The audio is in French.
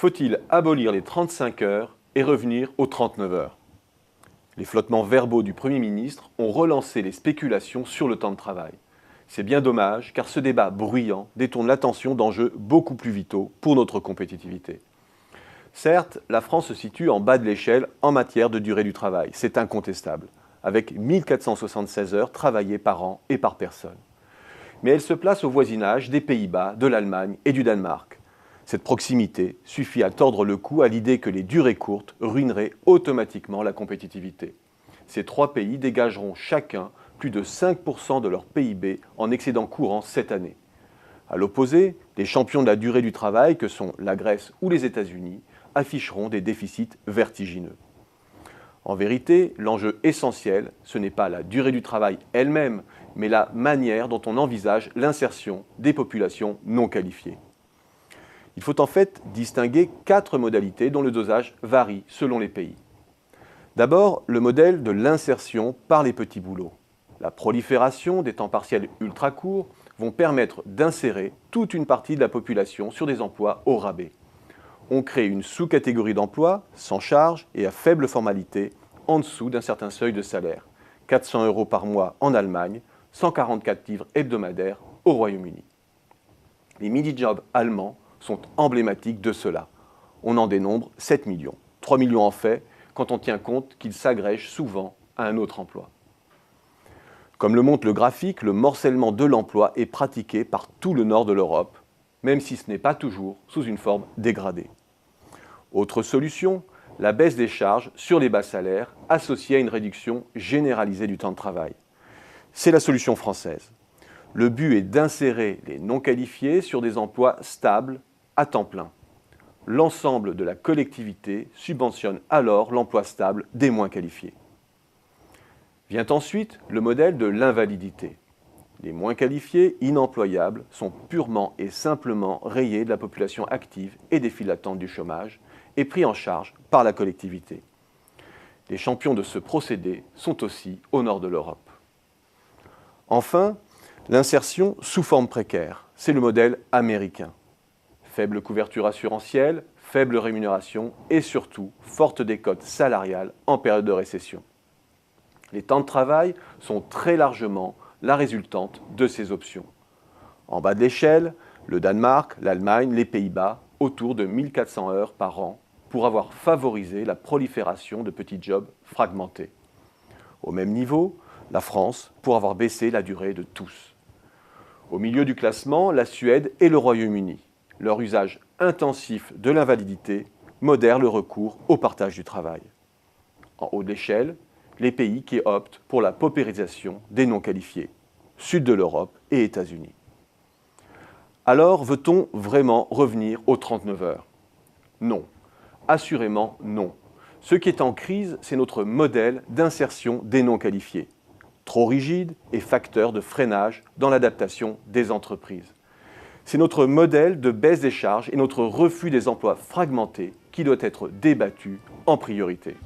Faut-il abolir les 35 heures et revenir aux 39 heures? Les flottements verbaux du Premier ministre ont relancé les spéculations sur le temps de travail. C'est bien dommage car ce débat bruyant détourne l'attention d'enjeux beaucoup plus vitaux pour notre compétitivité. Certes, la France se situe en bas de l'échelle en matière de durée du travail, c'est incontestable, avec 1476 heures travaillées par an et par personne. Mais elle se place au voisinage des Pays-Bas, de l'Allemagne et du Danemark. Cette proximité suffit à tordre le cou à l'idée que les durées courtes ruineraient automatiquement la compétitivité. Ces trois pays dégageront chacun plus de 5% de leur PIB en excédent courant cette année. À l'opposé, les champions de la durée du travail, que sont la Grèce ou les États-Unis, afficheront des déficits vertigineux. En vérité, l'enjeu essentiel, ce n'est pas la durée du travail elle-même, mais la manière dont on envisage l'insertion des populations non qualifiées. Il faut en fait distinguer 4 modalités dont le dosage varie selon les pays. D'abord, le modèle de l'insertion par les petits boulots. La prolifération des temps partiels ultra courts vont permettre d'insérer toute une partie de la population sur des emplois au rabais. On crée une sous-catégorie d'emplois sans charge et à faible formalité en dessous d'un certain seuil de salaire. 400 € par mois en Allemagne, 144 livres hebdomadaires au Royaume-Uni. Les mini-jobs allemands sont emblématiques de cela. On en dénombre 7 millions. 3 millions en fait quand on tient compte qu'ils s'agrègent souvent à un autre emploi. Comme le montre le graphique, le morcellement de l'emploi est pratiqué par tout le nord de l'Europe, même si ce n'est pas toujours sous une forme dégradée. Autre solution, la baisse des charges sur les bas salaires associée à une réduction généralisée du temps de travail. C'est la solution française. Le but est d'insérer les non qualifiés sur des emplois stables à temps plein. L'ensemble de la collectivité subventionne alors l'emploi stable des moins qualifiés. Vient ensuite le modèle de l'invalidité. Les moins qualifiés, inemployables, sont purement et simplement rayés de la population active et des files d'attente du chômage et pris en charge par la collectivité. Les champions de ce procédé sont aussi au nord de l'Europe. Enfin, l'insertion sous forme précaire, c'est le modèle américain. Faible couverture assurantielle, faible rémunération et surtout forte décote salariale en période de récession. Les temps de travail sont très largement la résultante de ces options. En bas de l'échelle, le Danemark, l'Allemagne, les Pays-Bas, autour de 1400 heures par an pour avoir favorisé la prolifération de petits jobs fragmentés. Au même niveau, la France pour avoir baissé la durée de tous. Au milieu du classement, la Suède et le Royaume-Uni. Leur usage intensif de l'invalidité modère le recours au partage du travail. En haut de l'échelle, les pays qui optent pour la paupérisation des non-qualifiés, sud de l'Europe et États-Unis. Alors, veut-on vraiment revenir aux 39 heures? Non, assurément non. Ce qui est en crise, c'est notre modèle d'insertion des non-qualifiés, trop rigide et facteur de freinage dans l'adaptation des entreprises. C'est notre modèle de baisse des charges et notre refus des emplois fragmentés qui doit être débattu en priorité.